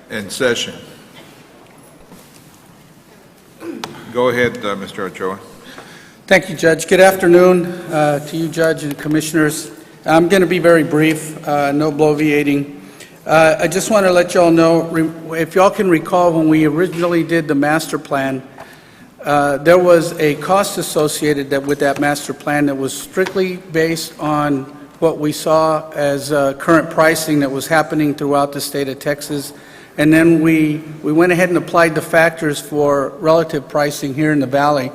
in session. Go ahead, Mr. Ochoa. Thank you, Judge. Good afternoon to you, Judge, and Commissioners. I'm going to be very brief, no bloviating. I just want to let y'all know, if y'all can recall, when we originally did the master plan, there was a cost associated with that master plan that was strictly based on what we saw as current pricing that was happening throughout the state of Texas. And then we went ahead and applied the factors for relative pricing here in the Valley.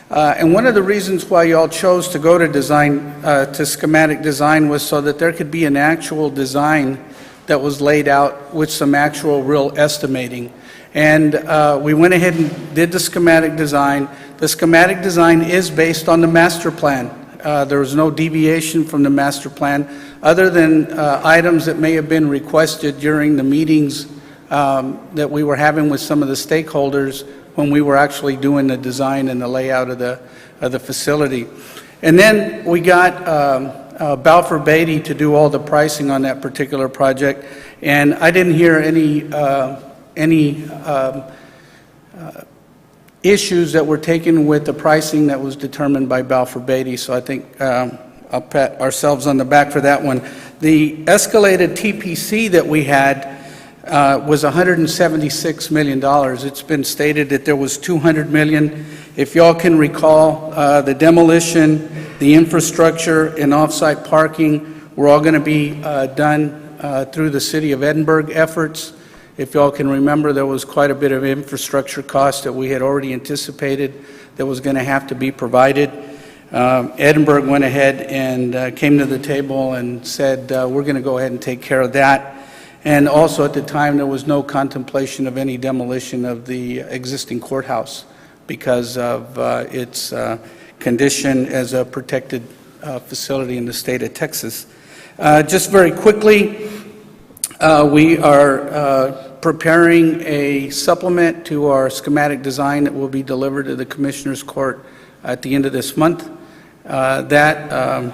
And one of the reasons why y'all chose to go to design, to schematic design, was so that there could be an actual design that was laid out with some actual real estimating. And we went ahead and did the schematic design. The schematic design is based on the master plan. There was no deviation from the master plan, other than items that may have been requested during the meetings that we were having with some of the stakeholders when we were actually doing the design and the layout of the facility. And then we got Balfour Beatty to do all the pricing on that particular project, and I didn't hear any issues that were taken with the pricing that was determined by Balfour Beatty, so I think I'll pat ourselves on the back for that one. The escalated TPC that we had was $176 million. It's been stated that there was $200 million. If y'all can recall, the demolition, the infrastructure, and off-site parking were all going to be done through the City of Edinburgh efforts. If y'all can remember, there was quite a bit of infrastructure cost that we had already anticipated that was going to have to be provided. Edinburgh went ahead and came to the table and said, we're going to go ahead and take care of that. And also at the time, there was no contemplation of any demolition of the existing courthouse because of its condition as a protected facility in the state of Texas. Just very quickly, we are preparing a supplement to our schematic design that will be delivered to the Commissioner's Court at the end of this month. That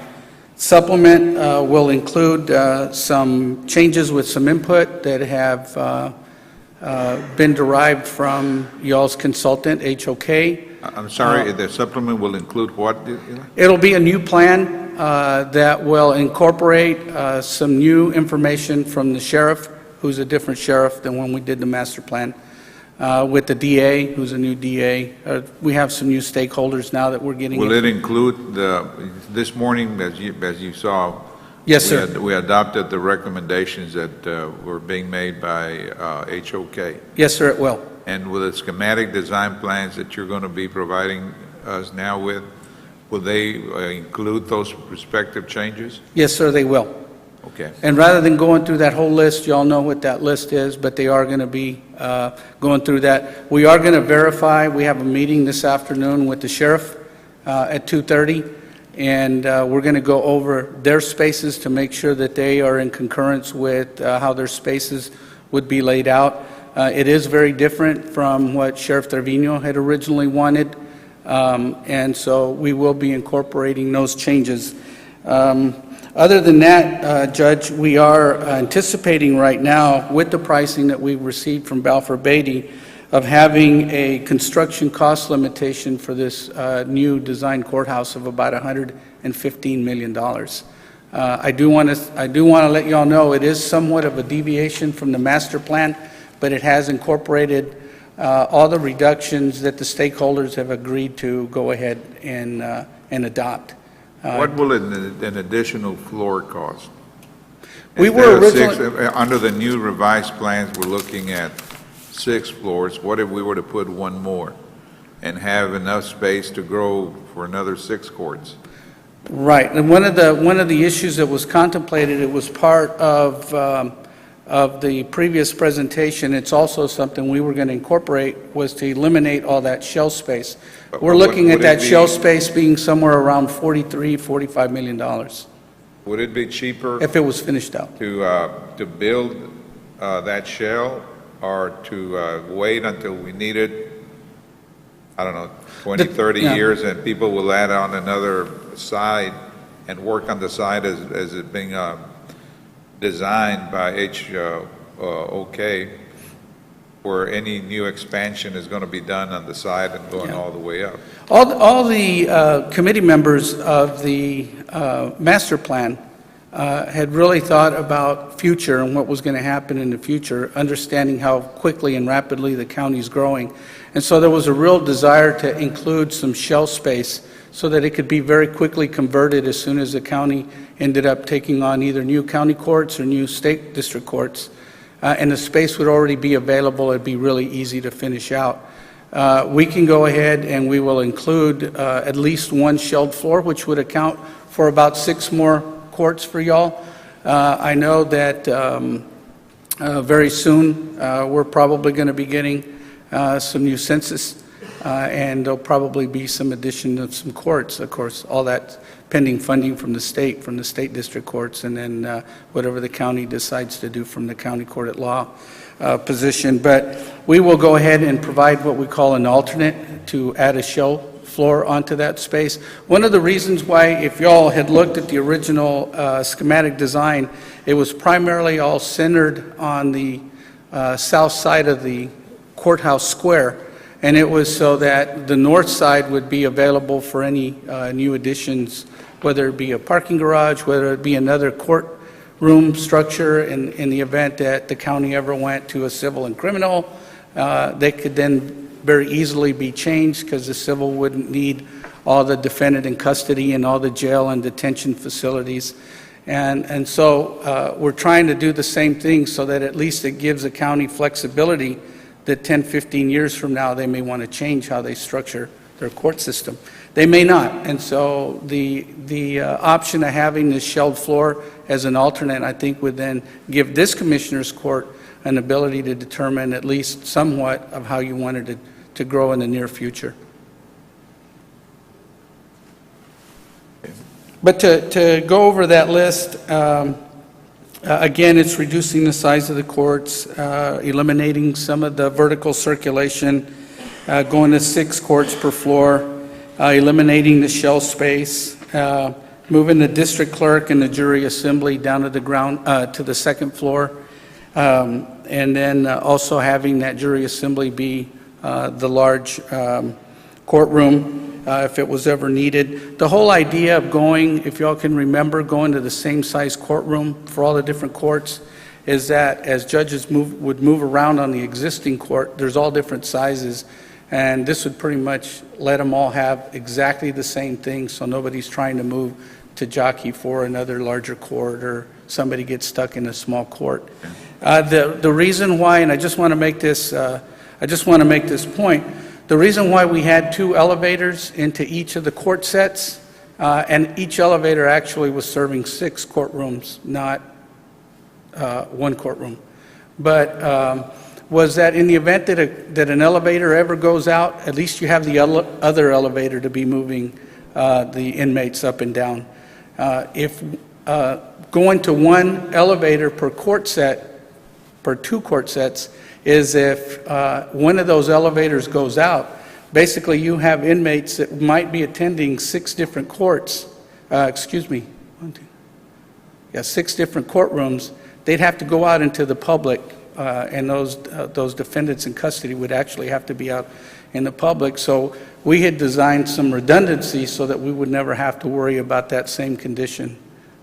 supplement will include some changes with some input that have been derived from y'all's consultant, HOK. I'm sorry, the supplement will include what? It'll be a new plan that will incorporate some new information from the sheriff, who's a different sheriff than when we did the master plan, with the DA, who's a new DA. We have some new stakeholders now that we're getting. Will it include this morning, as you saw? Yes, sir. We adopted the recommendations that were being made by HOK. Yes, sir, it will. And with the schematic design plans that you're going to be providing us now with, will they include those respective changes? Yes, sir, they will. Okay. And rather than going through that whole list, you all know what that list is, but they are going to be going through that. We are going to verify. We have a meeting this afternoon with the sheriff at 2:30, and we're going to go over their spaces to make sure that they are in concurrence with how their spaces would be laid out. It is very different from what Sheriff Trevino had originally wanted, and so we will be incorporating those changes. Other than that, Judge, we are anticipating right now, with the pricing that we've received from Balfour Beatty, of having a construction cost limitation for this new design courthouse of about $115 million. I do want to let you all know it is somewhat of a deviation from the master plan, but it has incorporated all the reductions that the stakeholders have agreed to go ahead and adopt. What will an additional floor cost? We were originally under the new revised plans, we're looking at 6 floors. What if we were to put one more and have enough space to grow for another 6 courts? Right, and one of the issues that was contemplated, it was part of the previous presentation. It's also something we were going to incorporate, was to eliminate all that shell space. We're looking at that shell space being somewhere around $43–45 million. Would it be cheaper if it was finished out to build that shell, or to wait until we need it, I don't know, 20, 30 years, and people will add on another side and work on the side as it being designed by HOK, where any new expansion is going to be done on the side and going all the way up. All the committee members of the master plan had really thought about future and what was going to happen in the future, understanding how quickly and rapidly the county's growing. And so there was a real desire to include some shell space so that it could be very quickly converted as soon as the county ended up taking on either new county courts or new state district courts. And the space would already be available. It'd be really easy to finish out. We can go ahead and we will include at least one shelled floor, which would account for about 6 more courts for y'all. I know that very soon we're probably going to be getting some new census, and there'll probably be some addition of some courts. Of course, all that pending funding from the state district courts, and then whatever the county decides to do from the county court at law position. But we will go ahead and provide what we call an alternate to add a shell floor onto that space. One of the reasons why, if y'all had looked at the original schematic design, it was primarily all centered on the south side of the courthouse square, and it was so that the north side would be available for any new additions, whether it be a parking garage, whether it be another courtroom structure in the event that the county ever went to a civil and criminal. They could then very easily be changed because the civil wouldn't need all the defendant in custody and all the jail and detention facilities. And so we're trying to do the same thing so that at least it gives the county flexibility that 10, 15 years from now they may want to change how they structure their court system. They may not. And so the option of having this shelled floor as an alternate, I think, would then give this commissioner's court an ability to determine at least somewhat of how you wanted to grow in the near future. But to go over that list, again, it's reducing the size of the courts, eliminating some of the vertical circulation, going to 6 courts per floor, eliminating the shell space, moving the district clerk and the jury assembly down to the ground, to the 2nd floor, and then also having that jury assembly be the large courtroom if it was ever needed. The whole idea of going, if y'all can remember, going to the same size courtroom for all the different courts is that as judges would move around on the existing court, there's all different sizes, and this would pretty much let them all have exactly the same thing, so nobody's trying to move to jockey for another larger court or somebody gets stuck in a small court. The reason why, and I just want to make this point, the reason why we had 2 elevators into each of the court sets, and each elevator actually was serving 6 courtrooms, not 1 courtroom, but was that in the event that an elevator ever goes out, at least you have the other elevator to be moving the inmates up and down. If going to 1 elevator per court set, per 2 court sets, is if one of those elevators goes out, basically you have inmates that might be attending 6 different courts, 6 different courtrooms. They'd have to go out into the public, and those defendants in custody would actually have to be out in the public. So we had designed some redundancy so that we would never have to worry about that same condition.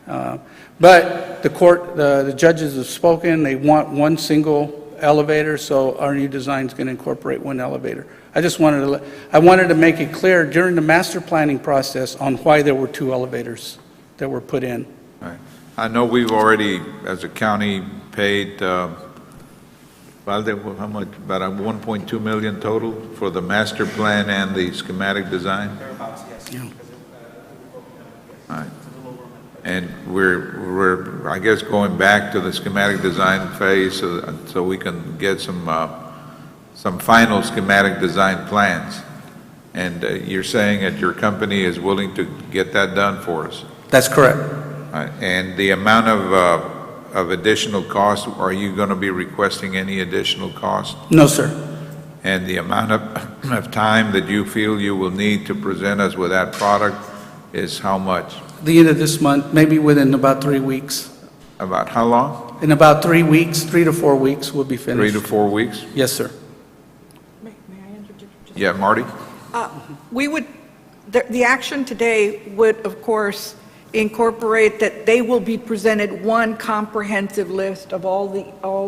But the judges have spoken. They want 1 single elevator, so our new design is going to incorporate 1 elevator. I wanted to make it clear during the master planning process on why there were 2 elevators that were put in. Right. I know we've already, as a county, paid, how much? About 1.2 million total for the master plan and the schematic design? Thereabouts, yes. Yeah. All right. And we're I guess going back to the schematic design phase so we can get some final schematic design plans. And you're saying that your company is willing to get that done for us? That's correct. All right. And the amount of additional cost, are you going to be requesting any additional cost? No, sir. And the amount of time that you feel you will need to present us with that product is how much? The end of this month, maybe within about 3 weeks. About how long? In about 3 weeks, 3 to 4 weeks, we'll be finished. 3 to 4 weeks? Yes, sir. Yeah, Marty? We would, the action today would, of course, incorporate that they will be presented one comprehensive list of all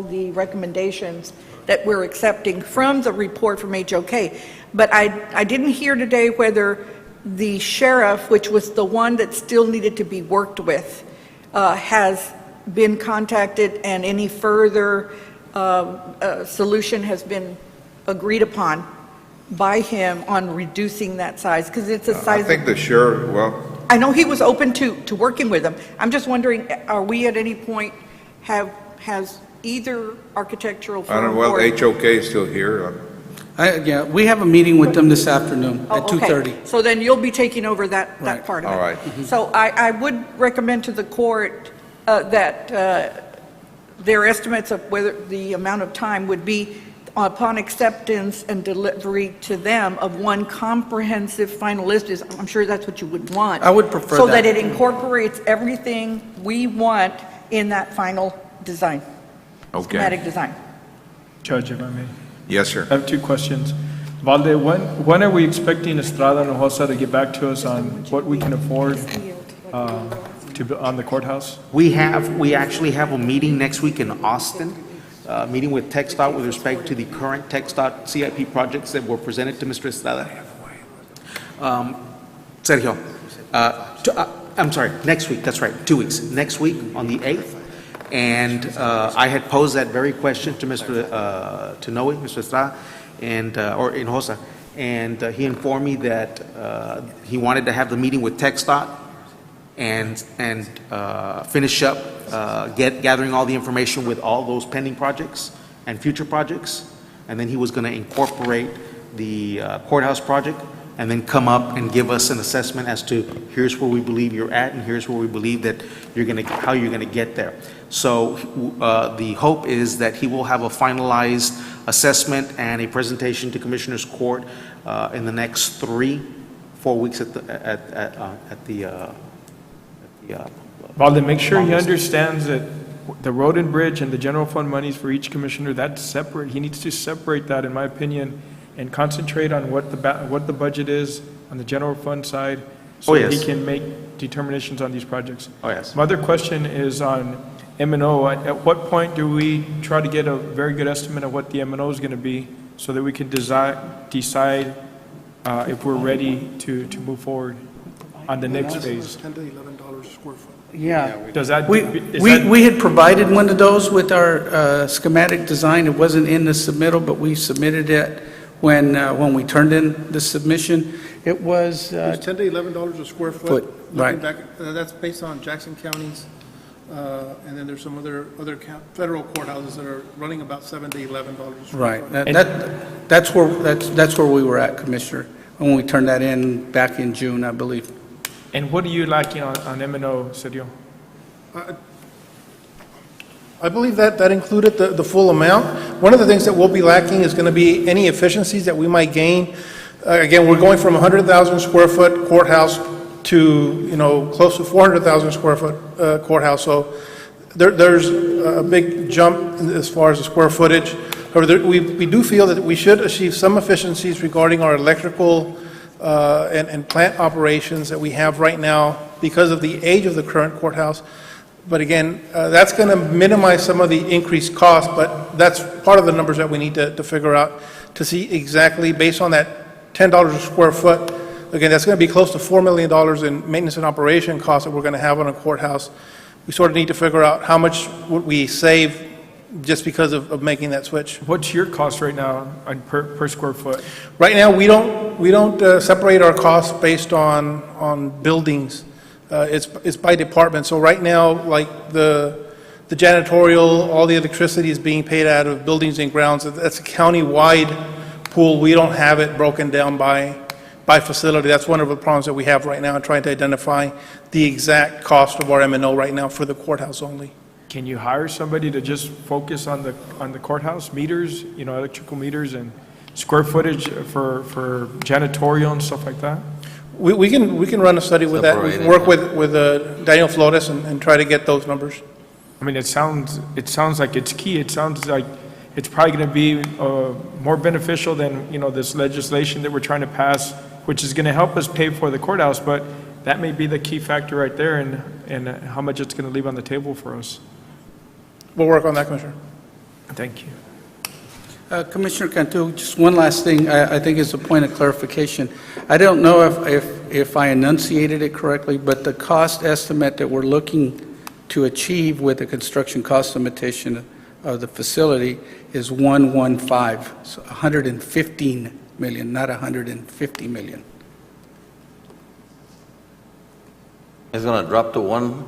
the recommendations that we're accepting from the report from HOK. But I didn't hear today whether the sheriff, which was the one that still needed to be worked with, has been contacted and any further solution has been agreed upon by him on reducing that size, because it's a size. I think the sheriff, well, I know he was open to working with them. I'm just wondering, are we at any point has either architectural I don't firm know, well, or... HOK is still here. Yeah, we have a meeting with them this afternoon Oh, at okay. 2:30. So then you'll be taking over that Right. part of it. All right. So I would recommend to the court that their estimates of whether the amount of time would be upon acceptance and delivery to them of one comprehensive final list. I'm sure that's what you would want. I would prefer So that that. it incorporates everything we want in that final design, Okay. schematic design. Judge, if I may. Yes, sir. I have two questions. Valde, when are we expecting Estrada and Hinojosa to get back to us on what we can afford on the courthouse? We actually have a meeting next week in Austin, meeting with TxDOT with respect to the current TxDOT CIP projects that were presented to Mr. Estrada. Sergio, I'm sorry, next week, that's right, 2 weeks. Next week on the 8th. And I had posed that very question to to Noe, Mr. Estrada, or Hinojosa, and he informed me that he wanted to have the meeting with TxDOT and finish up gathering all the information with all those pending projects and future projects, and then he was going to incorporate the courthouse project and then come up and give us an assessment as to here's where we believe you're at and here's where we believe that how you're going to get there. So the hope is that he will have a finalized assessment and a presentation to Commissioners Court in the next 3-4 weeks at the Valde, make sure he understands that the road and bridge and the general fund monies for each commissioner, that's separate. He needs to separate that, in my opinion, and concentrate on what the budget is on the general fund side, so Oh, that he yes. can make determinations on these projects. Oh, yes. My other question is on M&O. At what point do we try to get a very good estimate of what the M&O is going to be, so that we can decide if we're ready to move forward on the next phase? $10 to $11 a square foot. Yeah. Does that, We had provided one of those with our schematic design. It wasn't in the submittal, but we submitted it when we turned in the submission. It was, It's $10 to $11 a square foot. Foot, right. Looking back, that's based on Jackson counties, and then there's some other federal courthouses that are running about $7 to $11 a square right. foot. That's where we were at, Commissioner, when we turned that in back in June, I believe. and what are you lacking on M&O, Sergio? I believe that included the full amount. One of the things that we'll be lacking is going to be any efficiencies that we might gain. Again, we're going from 100,000 square foot courthouse to, close to 400,000 square foot courthouse. So there's a big jump as far as the square footage. However, we do feel that we should achieve some efficiencies regarding our electrical and plant operations that we have right now because of the age of the current courthouse. But again, that's going to minimize some of the increased cost, but that's part of the numbers that we need to figure out to see exactly, based on that $10 a square foot, again, that's going to be close to $4 million in maintenance and operation costs that we're going to have on a courthouse. We sort of need to figure out how much would we save just because of making that switch. What's your cost right now on per square foot? Right now, we don't separate our costs based on buildings. It's by department. So right now, like the janitorial, all the electricity is being paid out of buildings and grounds. That's a county-wide pool. We don't have it broken down by facility. That's one of the problems that we have right now, trying to identify the exact cost of our M&O right now for the courthouse only. Can you hire somebody to just focus on the courthouse meters, electrical meters and square footage for janitorial and stuff like that? We can run a study with that. We can work with Daniel Flores and try to get those numbers. I mean, it sounds like it's key. It sounds like it's probably going to be more beneficial than, this legislation that we're trying to pass, which is going to help us pay for the courthouse, but that may be the key factor right there and how much it's going to leave on the table for us. We'll work on that, Commissioner. Thank you. Commissioner Cantu, just one last thing, I think it's a point of clarification. I don't know if I enunciated it correctly, but the cost estimate that we're looking to achieve with the construction cost limitation of the facility is 115, so 115 million, not 150 million. It's going to drop to one.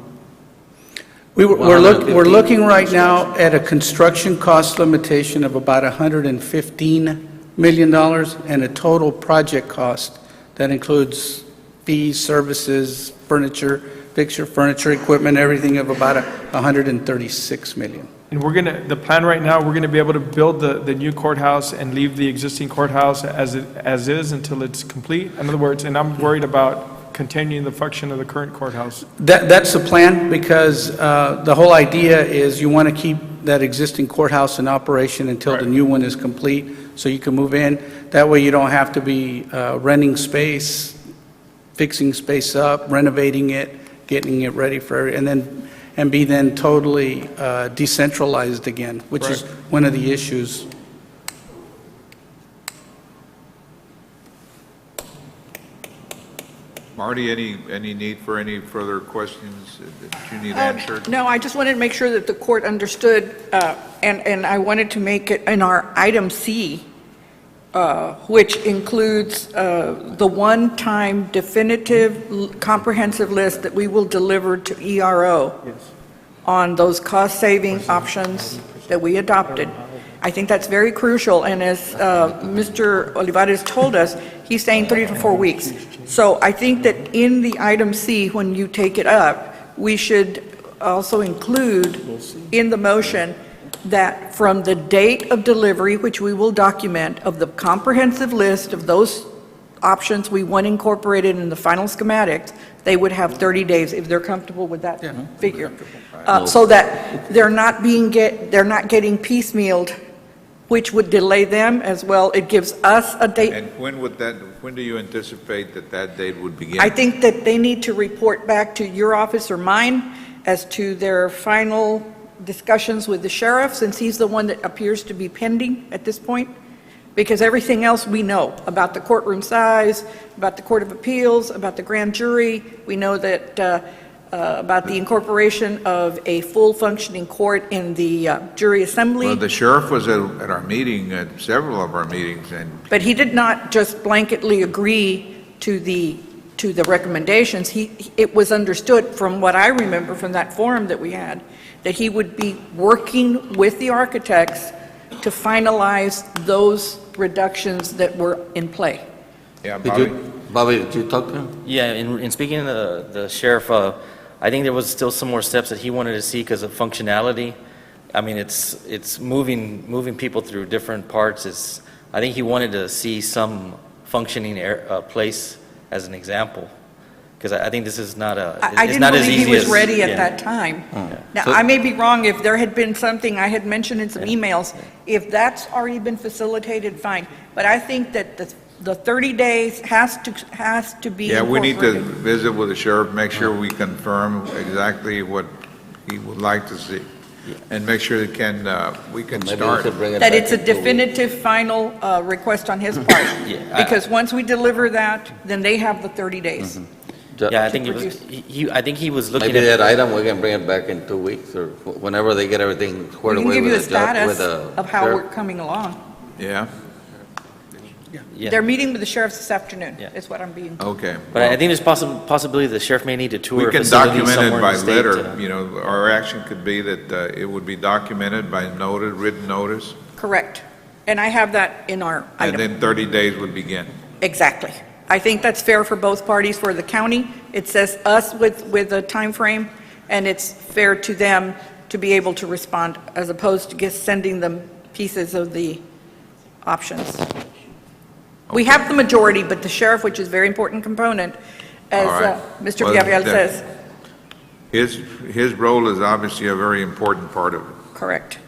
We're 115. looking right now at a construction cost limitation of about $115 million and a total project cost that includes fees, services, furniture, furniture, equipment, everything of about $136 million. And the plan right now, we're going to be able to build the new courthouse and leave the existing courthouse as is until it's complete. In other words, and I'm worried about continuing the function of the current courthouse. That's the plan, because the whole idea is you want to keep that existing courthouse in operation until the Right. new one is complete, so you can move in. That way you don't have to be renting space, fixing space up, renovating it, getting it ready for, and be then totally decentralized again, which is Right. one of the issues. Marty, any need for any further questions that you need answered? No, I just wanted to make sure that the court understood, and I wanted to make it in our item C, which includes the one-time definitive comprehensive list that we will deliver to ERO on those cost-saving options that we adopted. I think that's very crucial, and as Mr. Olivares told us, he's saying 3 to 4 weeks. So I think that in the item C, when you take it up, we should also include in the motion that from the date of delivery, which we will document, of the comprehensive list of those options we want incorporated in the final schematics, they would have 30 days, if they're comfortable with that figure. So that they're not getting piecemealed, which would delay them as well. It gives us a date. And when do you anticipate that date would begin? I think that they need to report back to your office or mine as to their final discussions with the sheriff, since he's the one that appears to be pending at this point, because everything else we know about the courtroom size, about the Court of Appeals, about the grand jury. We know that about the incorporation of a full functioning court in the jury assembly. Well, the sheriff was at our meeting, at several of our meetings, and But he did not just blanketly agree to the recommendations. It was understood, from what I remember from that forum that we had, that he would be working with the architects to finalize those reductions that were in play. yeah, Bobby, did you talk to him? Yeah, in speaking to the sheriff, I think there was still some more steps that he wanted to see because of functionality. I mean, it's moving people through different parts. I think he wanted to see some functioning place as an example, because I think this is not I it's didn't not as believe easy he was as- ready at yeah. that time. Now, So- I may be wrong. If there had been something I had mentioned in some emails, if that's already been facilitated, fine. But I think that the 30 days has to be yeah, we need to incorporated. visit with the sheriff, make sure we confirm exactly what he would like to see, and make sure that we can Maybe we start. could bring it That back it's a in 2 weeks. definitive final request on his part. Yeah, Because once we deliver that, then they have the 30 days. Yeah, I think it was. produce. I think he was looking Maybe at. that item, we can bring it back in 2 weeks, or whenever they get everything We squared can away give you a with the judge, status with the of how we're sheriff. coming along. Yeah, Yeah. They're meeting with the sheriff this afternoon, Yeah. is what I'm being. okay. But I think there's possibility the sheriff may need to tour We a can facility document it somewhere by in the state. letter, our action could be that it would be documented by written notice, Correct. And I have that in our and item. then 30 days would begin. Exactly. I think that's fair for both parties. For the county, it says us with a time frame, and it's fair to them to be able to respond, as opposed to just sending them pieces of the options. We have the majority, but the sheriff, which is a very important component, as All right. Mr. Well, Villarreal that- says, His role is obviously a very important part of it. correct.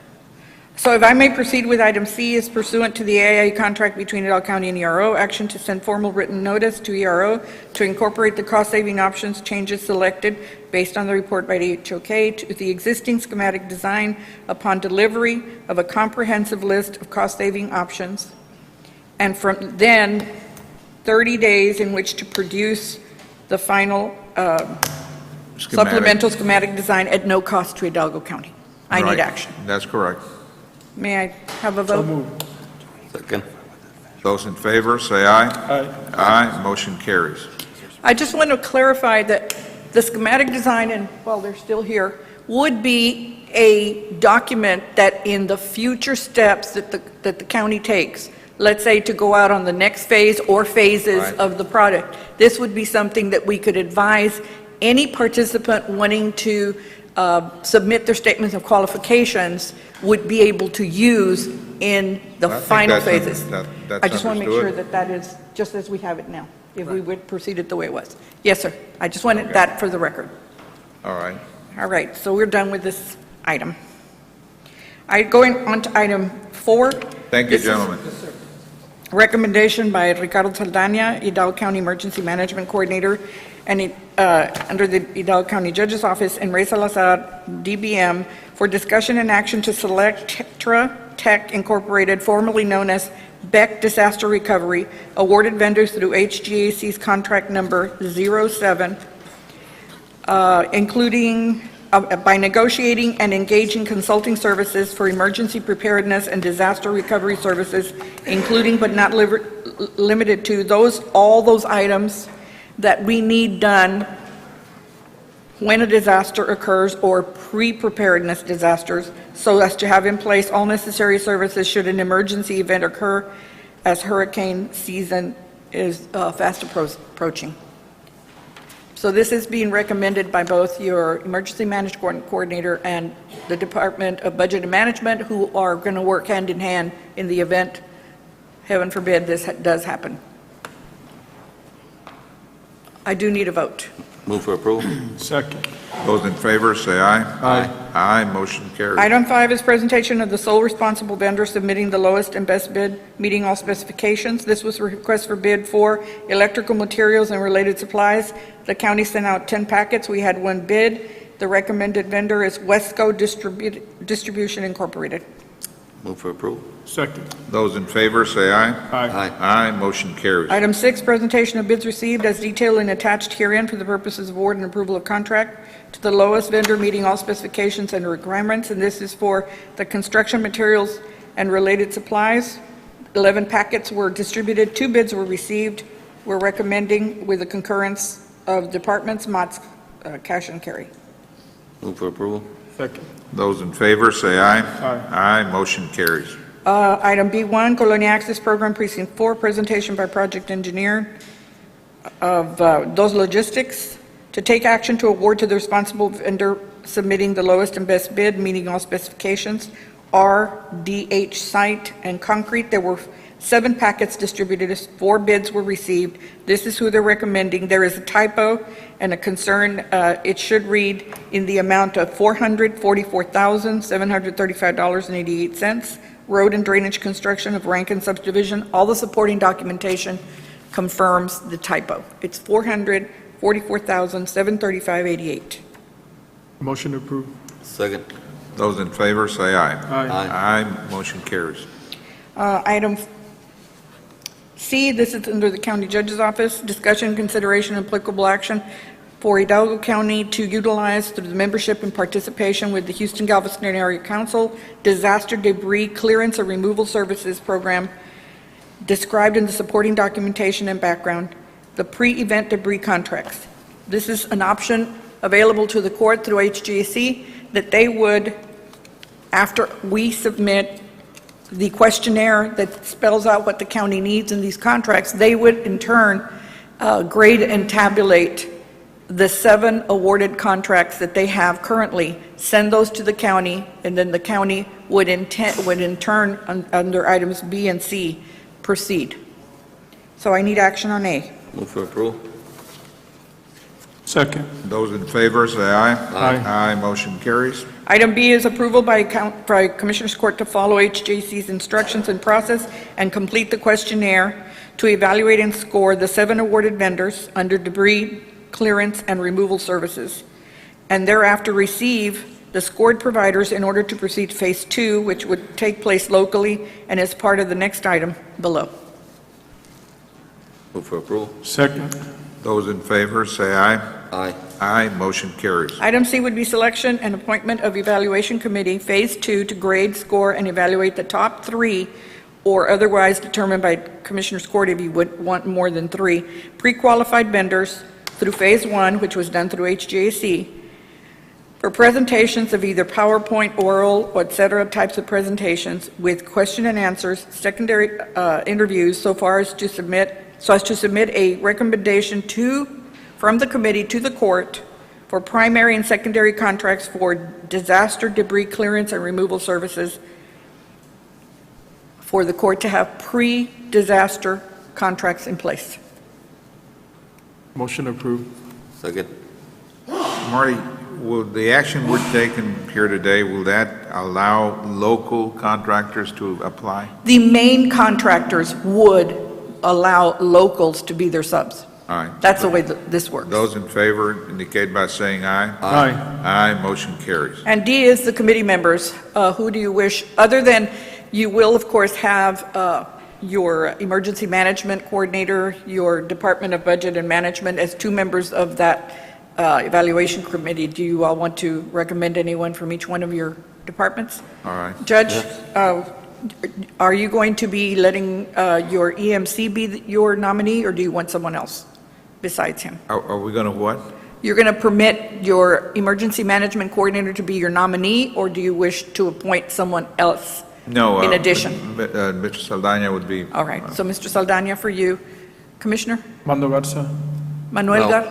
So if I may proceed with item C, is pursuant to the AIA contract between Hidalgo County and ERO, action to send formal written notice to ERO to incorporate the cost-saving options changes selected based on the report by the HOK to the existing schematic design upon delivery of a comprehensive list of cost-saving options, and from then 30 days in which to produce the final supplemental schematic design at no cost to Hidalgo County. I Right. need action. That's correct. May I have a vote? Second. Those in favor, say aye. Aye. Aye, motion carries. I just want to clarify that the schematic design, and while they're still here, would be a document that in the future steps that the county takes, let's say to go out on the next phase or phases Right. of the product, this would be something that we could advise any participant wanting to submit their statements of qualifications would be able to use in the I think final that's phases. that's I just want to make sure understood. that that is just as we have it now, if we would proceed it the way it was. Yes, sir. I just wanted Okay. that for the record. All right. All right, so we're done with this item. Going on to item 4. Thank you, This is gentlemen. Recommendation by Ricardo Saldana, Hidalgo County Emergency Management Coordinator, and under the Hidalgo County Judge's Office, and Ray Salazar, DBM, for discussion and action to select Tetra Tech Incorporated, formerly known as Beck Disaster Recovery, awarded vendors through HGAC's contract number 07, including by negotiating and engaging consulting services for emergency preparedness and disaster recovery services, including but not limited to all those items that we need done when a disaster occurs or pre-preparedness disasters, so as to have in place all necessary services should an emergency event occur, as hurricane season is fast approaching. So this is being recommended by both your Emergency Management Coordinator and the Department of Budget and Management, who are going to work hand in hand in the event, heaven forbid, this does happen. I do need a vote. Move for approval. Second. Those in favor, say aye. Aye. Aye, motion carries. Item 5 is presentation of the sole responsible vendor submitting the lowest and best bid, meeting all specifications. This was a request for bid for electrical materials and related supplies. The county sent out 10 packets. We had one bid. The recommended vendor is Wesco Distribution Incorporated. Move for approval. Second. Those in favor, say aye. Aye. Aye. Aye, motion carries. Item 6, presentation of bids received as detailed and attached herein for the purposes of award and approval of contract to the lowest vendor meeting all specifications and requirements, and this is for the construction materials and related supplies. 11 packets were distributed, 2 bids were received. We're recommending with the concurrence of departments, Mott's Cash and Carry. Move for approval. Second. Those in favor, say aye. Aye. Aye, motion carries. Item B1, Colonia Access Program Precinct 4, presentation by project engineer of Dos Logistics to take action to award to the responsible vendor submitting the lowest and best bid, meeting all specifications, RDH Site and Concrete. There were 7 packets distributed, 4 bids were received. This is who they're recommending. There is a typo and a concern. It should read in the amount of $444,735.88. Road and drainage construction of Rankin subdivision. All the supporting documentation confirms the typo. It's $444,735.88. Motion approved. Second. Those in favor, say aye. Aye. Aye. Aye, motion carries. Item C, this is under the County Judge's Office, discussion, consideration, and applicable action for Hidalgo County to utilize through the membership and participation with the Houston Galveston Area Council Disaster Debris Clearance and Removal Services Program described in the supporting documentation and background, the pre-event debris contracts. This is an option available to the court through HGAC that they would, after we submit the questionnaire that spells out what the county needs in these contracts, they would in turn grade and tabulate the 7 awarded contracts that they have currently, send those to the county, and then the county would in turn, under items B and C, proceed. So I need action on A. Move for approval. Second. Those in favor, say aye. Aye. Aye, motion carries. Item B is approval by Commissioners Court to follow HJC's instructions and process and complete the questionnaire to evaluate and score the 7 awarded vendors under debris clearance and removal services, and thereafter receive the scored providers in order to proceed to Phase 2, which would take place locally and is part of the next item below. Move for approval. Second. Those in favor, say aye. Aye. Aye, motion carries. Item C would be selection and appointment of evaluation committee, Phase 2, to grade, score, and evaluate the top 3, or otherwise determined by Commissioners Court if you would want more than 3, pre-qualified vendors through Phase 1, which was done through HGAC, for presentations of either PowerPoint, oral, or et cetera types of presentations with question and answers, secondary interviews so as to submit a recommendation from the committee to the court for primary and secondary contracts for disaster debris clearance and removal services, for the court to have pre-disaster contracts in place. Motion approved. Second. Marty, will the action we're taking here today, will that allow local contractors to apply? The main contractors would allow locals to be their subs. All right. That's the way that this works. Those in favor indicate by saying aye. Aye. Aye, motion carries. And D is the committee members. Who do you wish, other than, you will, of course, have your emergency management coordinator, your Department of Budget and Management as 2 members of that evaluation committee. Do you all want to recommend anyone from each one of your departments? All right. Judge, are you going to be letting your EMC be your nominee, or do you want someone else besides him? Are we going to what? You're going to permit your emergency management coordinator to be your nominee, or do you wish to appoint someone else No. in addition? Mr. Saldana would be. All right, so Mr. Saldana for you. Commissioner? Mando Garza. Manuel No.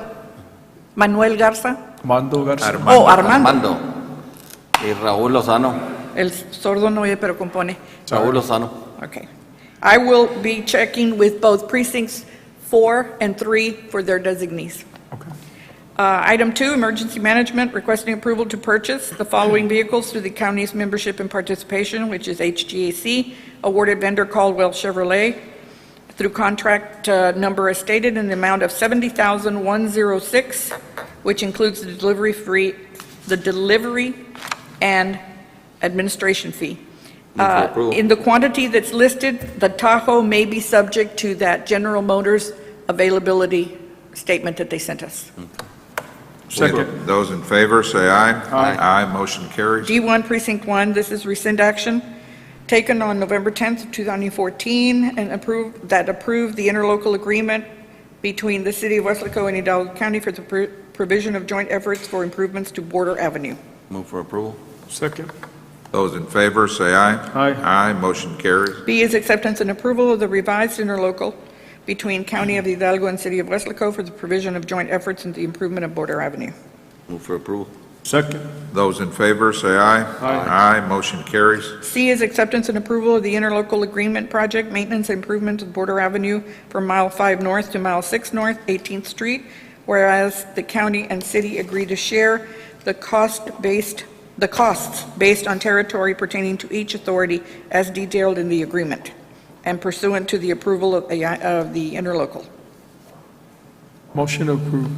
Manuel Garza? Mando Garza. Armando. Oh, Armando. Armando. Y Raúl Lozano. El sordo no oye, pero compone. Raúl Lozano. Okay. I will be checking with both precincts 4 and 3 for their designees. Okay. Item 2, emergency management, requesting approval to purchase the following vehicles through the county's membership and participation, which is HGAC, awarded vendor Caldwell Chevrolet, through contract number as stated in the amount of $70,106, which includes the delivery and administration fee. Move for approval. In the quantity that's listed, the Tahoe may be subject to that General Motors availability statement that they sent us. Second. Those in favor, say aye. Aye. Aye, motion carries. D1 Precinct 1, this is rescind action taken on November 10th, of 2014, and approved the interlocal agreement between the City of Weslaco and Hidalgo County for the provision of joint efforts for improvements to Border Avenue. Move for approval. Second. Those in favor, say aye. Aye. Aye, motion carries. B is acceptance and approval of the revised interlocal between County of Hidalgo and City of Weslaco for the provision of joint efforts in the improvement of Border Avenue. Move for approval. Second. Those in favor, say aye. Aye. Aye, motion carries. C is acceptance and approval of the interlocal agreement project maintenance and improvement of Border Avenue from Mile 5 North to Mile 6 North, 18th Street, whereas the county and city agree to share the costs based on territory pertaining to each authority as detailed in the agreement, and pursuant to the approval of the interlocal. Motion approved.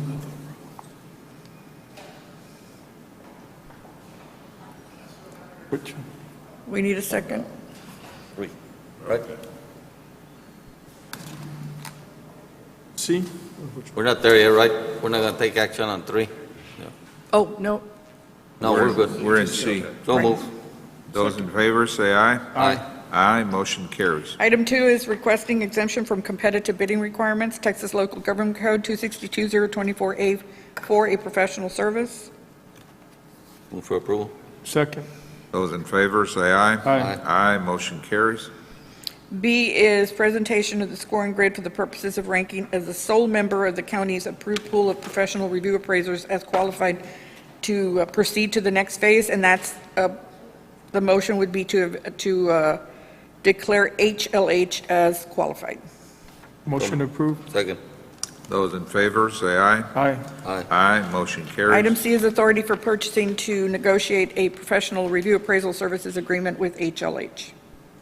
Which? We need a second. Three. Right? C? We're not there yet, right? We're not going to take action on 3. Oh, no. No, we're good. We're in C. So Right. move. Those in favor, say aye. Aye. Aye, motion carries. Item 2 is requesting exemption from competitive bidding requirements, Texas Local Government Code 262-024A for a professional service. Move for approval. Second. Those in favor, say aye. Aye. Aye, motion carries. B is presentation of the scoring grid for the purposes of ranking as the sole member of the county's approved pool of professional review appraisers as qualified to proceed to the next phase, and that's, the motion would be to declare HLH as qualified. Motion approved. Second. Those in favor, say aye. Aye. Aye, motion carries. Item C is authority for purchasing to negotiate a professional review appraisal services agreement with HLH.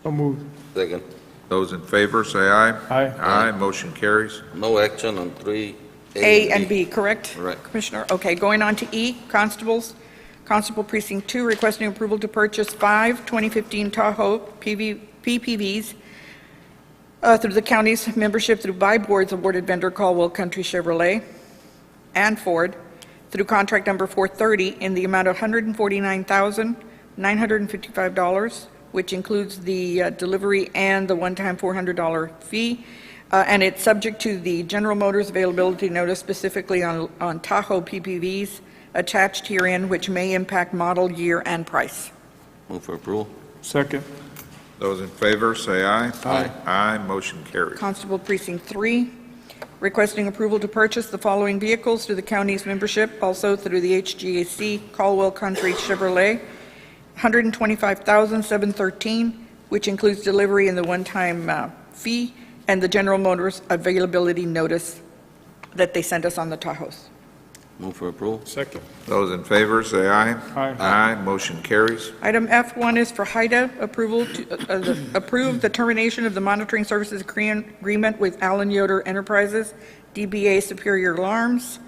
So moved. Second. Those in favor, say aye. Aye. Aye, motion carries. No action on 3A. A and B, correct? Correct. Commissioner, okay, going on to E, constables. Constable Precinct 2 requesting approval to purchase 5 2015 Tahoe PPVs through the county's membership through buy boards awarded vendor Caldwell Country Chevrolet and Ford through contract number 430 in the amount of $149,955, which includes the delivery and the one-time $400 fee. And it's subject to the General Motors availability notice specifically on Tahoe PPVs attached herein, which may impact model, year, and price. Move for approval. Second. Those in favor, say aye. Aye. Aye, motion carries. Constable Precinct 3, requesting approval to purchase the following vehicles through the county's membership, also through the HGAC Caldwell Country Chevrolet, $125,713, which includes delivery and the one-time fee, and the General Motors availability notice that they sent us on the Tahoes. Move for approval. Second. Those in favor, say aye. Aye. Aye, motion carries. Item F1 is for HIDA, approval to approve the termination of the monitoring services agreement with Allen Yoder Enterprises, DBA Superior Alarms,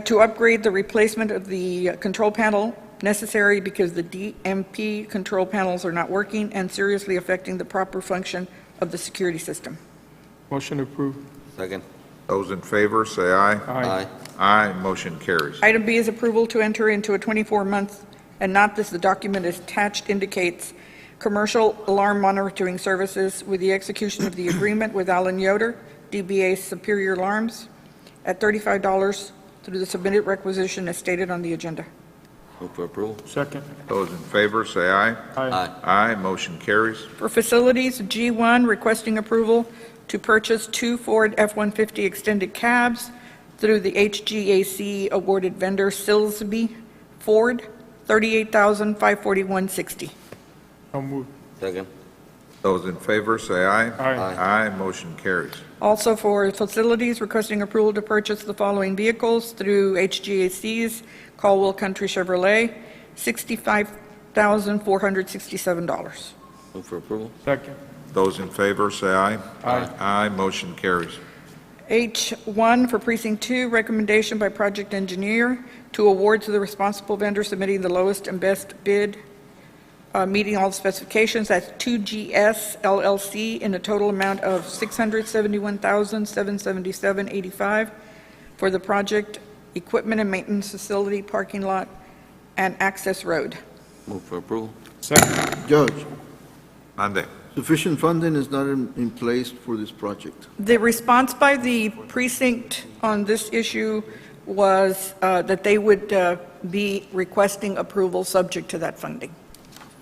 to upgrade the replacement of the control panel necessary because the DMP control panels are not working and seriously affecting the proper function of the security system. Motion approved. Second. Those in favor, say aye. Aye. Aye, motion carries. Item B is approval to enter into a 24-month, and not this, the document is attached indicates, commercial alarm monitoring services with the execution of the agreement with Allen Yoder, DBA Superior Alarms, at $35 through the submitted requisition as stated on the agenda. Move for approval. Second. Those in favor, say aye. Aye. Aye, motion carries. For facilities, G1, requesting approval to purchase 2 Ford F-150 extended cabs through the HGAC awarded vendor Silsby Ford, $38,541.60. So moved. Second. Those in favor, say aye. Aye. Aye, motion carries. Also for facilities, requesting approval to purchase the following vehicles through HGAC's Caldwell Country Chevrolet, $65,467. Move for approval. Second. Those in favor, say aye. Aye. Aye, motion carries. H1 for Precinct 2, recommendation by project engineer to award to the responsible vendor submitting the lowest and best bid, meeting all specifications. That's 2GS LLC in a total amount of $671,777.85 for the project equipment and maintenance facility, parking lot, and access road. Move for approval. Second. Judge, Mande. sufficient funding is not in place for this project. The response by the precinct on this issue was that they would be requesting approval subject to that funding.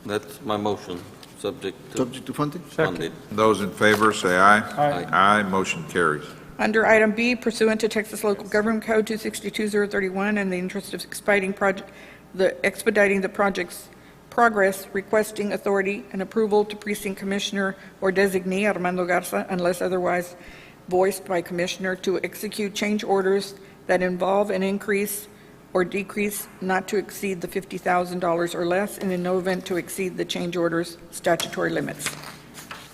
That's my motion, subject to Subject to funding? funding. Those in favor, say aye. Aye. Aye, motion carries. Under item B, pursuant to Texas Local Government Code 262-031, in the interest of expediting the project's progress, requesting authority and approval to precinct commissioner or designee Armando Garza, unless otherwise voiced by commissioner, to execute change orders that involve an increase or decrease not to exceed the $50,000 or less, and in no event to exceed the change order's statutory limits.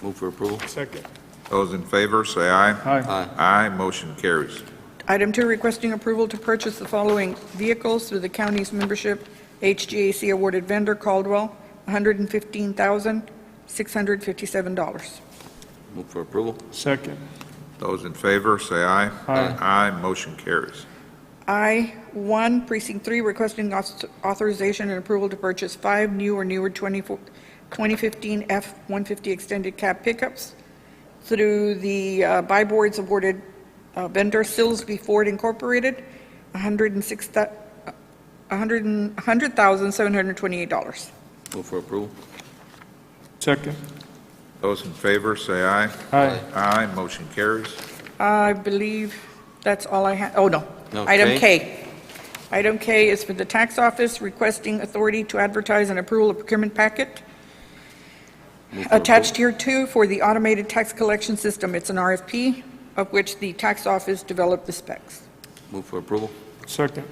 Move for approval. Second. Those in favor, say aye. Aye. Aye. Aye, motion carries. Item 2, requesting approval to purchase the following vehicles through the county's membership HGAC awarded vendor Caldwell, $115,657. Move for approval. Second. Those in favor, say aye. Aye. Aye, motion carries. I-1, Precinct 3, requesting authorization and approval to purchase 5 new or newer 2015 F-150 extended cab pickups through the buy boards awarded vendor Silsby Ford Incorporated, $100,728. Move for approval. Second. Those in favor, say aye. Aye. Aye, motion carries. I believe that's all I have. Oh, no. No, Item K. Item K is for the tax office requesting authority to advertise and approval of procurement packet Move for attached here too for the automated tax collection system. It's an RFP of which the tax office developed the specs. Move for approval. Second.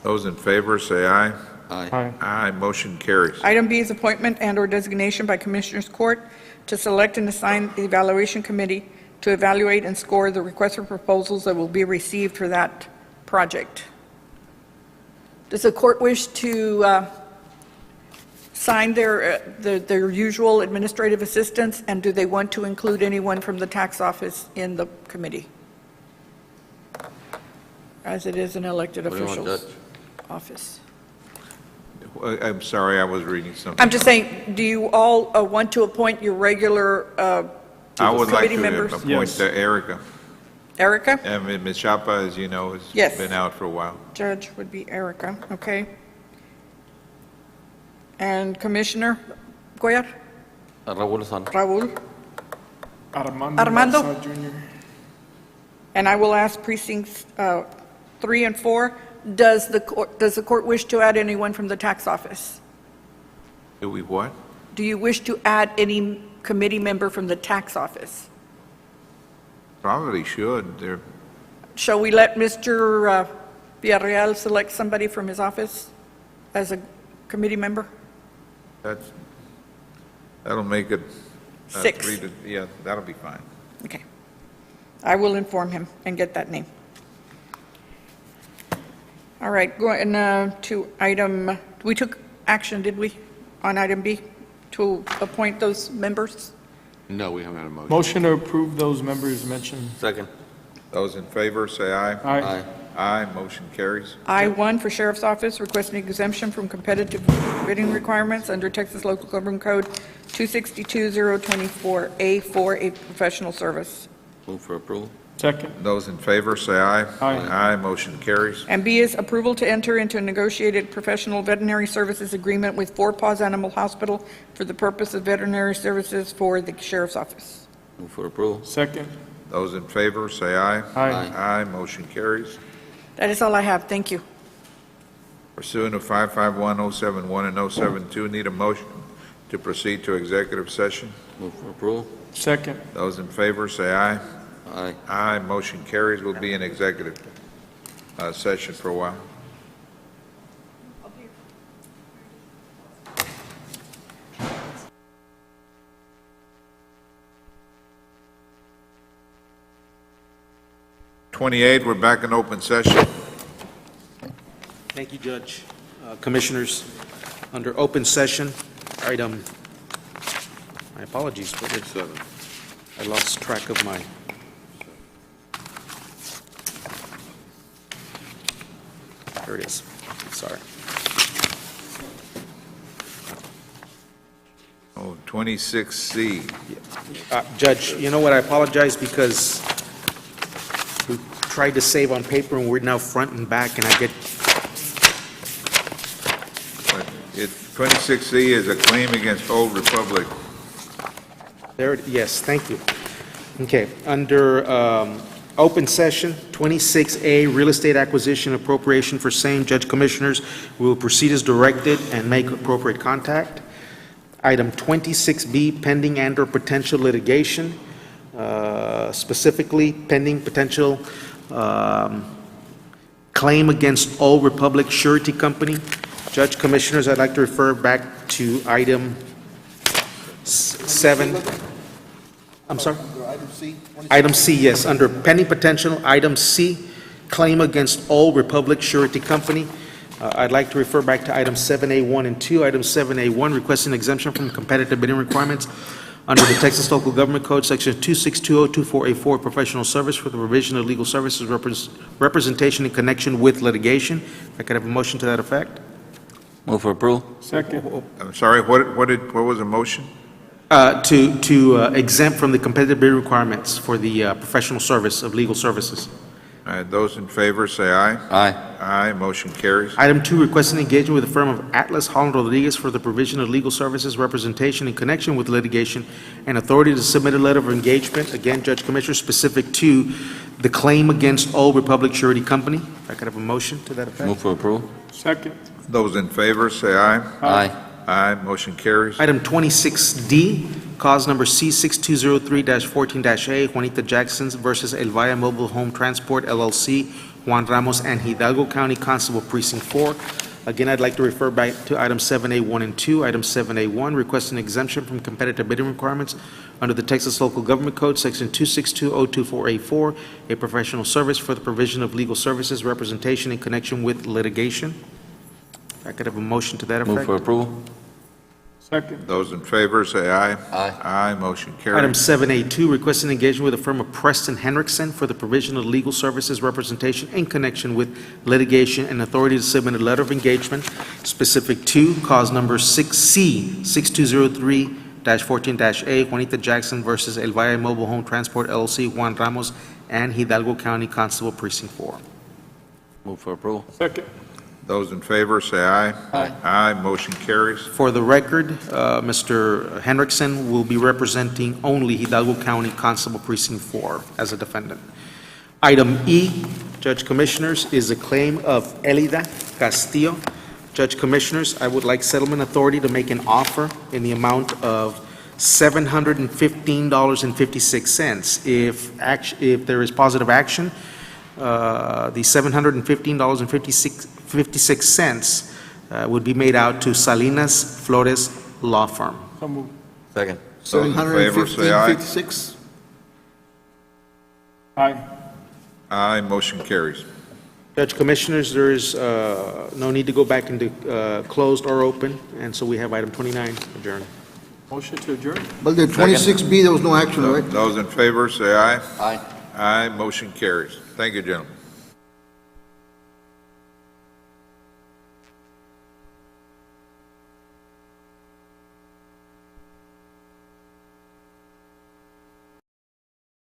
Those in favor, say aye. Aye. Aye. Aye, motion carries. Item B is appointment and/or designation by Commissioners Court to select and assign the evaluation committee to evaluate and score the request for proposals that will be received for that project. Does the court wish to sign their usual administrative assistants, and do they want to include anyone from the tax office in the committee? As it is an elected What do you want, official's Judge? office. I'm sorry, I was reading something. I'm just saying, do you all want to appoint your regular I would like committee to members? appoint Yes. Erica. Erica? And Ms. Chapa, as you know, has Yes. been out for a while. Judge would be Erica, okay. And Commissioner Cuellar? Raúl Lozano. Raul? Armando. Armando? Garza Jr. And I will ask precincts 3 and 4. Does the court wish to add anyone from the tax office? Do we what? Do you wish to add any committee member from the tax office? Probably should. Shall we let Mr. Villarreal select somebody from his office as a committee member? That'll make it. 6. Yeah, that'll be fine. Okay. I will inform him and get that name. All right, going to item, we took action, did we, on item B, to appoint those members? No, we haven't had a motion. Motion to approve those members mentioned. Second. Those in favor, say aye. Aye. Aye, motion carries. I-1 for Sheriff's Office, requesting exemption from competitive bidding requirements under Texas Local Government Code 262-024A4, a professional service. Move for approval. Second. Those in favor, say aye. Aye. Aye, motion carries. And B is approval to enter into a negotiated professional veterinary services agreement with Four Paws Animal Hospital for the purpose of veterinary services for the Sheriff's Office. Move for approval. Second. Those in favor, say aye. Aye. Aye, motion carries. That is all I have. Thank you. Pursuant to 551-071 and 072, need a motion to proceed to executive session. Move for approval. Second. Those in favor, say aye. Aye. Aye, motion carries. We'll be in executive session for a while. We're back in open session. Thank you, Judge. Commissioners, under open session, item, my apologies, but I lost track of my. There it is. Sorry. Oh, 26C. Judge, you know what, I apologize because we tried to save on paper and we're now front and back and I get, 26C is a claim against Old Republic. yes, thank you. Okay, under open session, 26A, real estate acquisition appropriation for same, Judge Commissioners, we will proceed as directed and make appropriate contact. Item 26B, pending and/or potential litigation, specifically pending potential claim against Old Republic Surety Company. Judge Commissioners, I'd like to refer back to item 7. I'm sorry? Item C, yes, under pending potential, item C, claim against Old Republic Surety Company. I'd like to refer back to item 7A1 and 2. Item 7A1, requesting exemption from competitive bidding requirements under the Texas Local Government Code, Section 262-024A4, professional service for the provision of legal services representation in connection with litigation. If I could have a motion to that effect? Move for approval. Second. I'm sorry, what was the motion? To exempt from the competitive bidding requirements for the professional service of legal services. All right, those in favor, say aye. Aye. Aye, motion carries. Item 2, requesting engagement with the firm of Atlas Holland Rodriguez for the provision of legal services representation in connection with litigation and authority to submit a letter of engagement, again, Judge Commissioner, specific to the claim against Old Republic Surety Company. If I could have a motion to that effect. Move for approval. Second. Those in favor, say aye. Aye. Aye, motion carries. Item 26D, cause number C6203-14-A, Juanita Jackson versus Elvira Mobile Home Transport LLC, Juan Ramos and Hidalgo County Constable Precinct 4. Again, I'd like to refer back to item 7A1 and 2. Item 7A1, requesting exemption from competitive bidding requirements under the Texas Local Government Code, Section 262.024A4, a professional service for the provision of legal services representation in connection with litigation. If I could have a motion to that Move effect. for approval. Second. Those in favor say aye. Aye. Aye, motion Item carries. 7A2, requesting engagement with the firm of Preston Henriksen for the provision of legal services representation in connection with litigation and authority to submit a letter of engagement specific to cause number 6C6203-14-A, Juanita Jackson versus Elvira Mobile Home Transport LLC, Juan Ramos and Hidalgo County Constable Precinct 4. Move for approval. Second. Those in favor say aye. Aye. Aye, motion carries. For the record, Mr. Henriksen will be representing only Hidalgo County Constable Precinct 4 as a defendant. Item E, Judge Commissioners, is a claim of Elida Castillo. Judge Commissioners, I would like settlement authority to make an offer in the amount of $715.56. If there is positive action, the $715.56 would be made out to Salinas Flores Law Firm. So moved. Second. Those in favor say aye. 715.56. Aye. Aye, motion carries. Judge Commissioners, there is no need to go back into closed or open, and so we have item 29 adjourned. Motion to adjourn? But the 26B, there was no action, right? Those in favor say aye. Aye. Aye, motion carries. Thank you, gentlemen.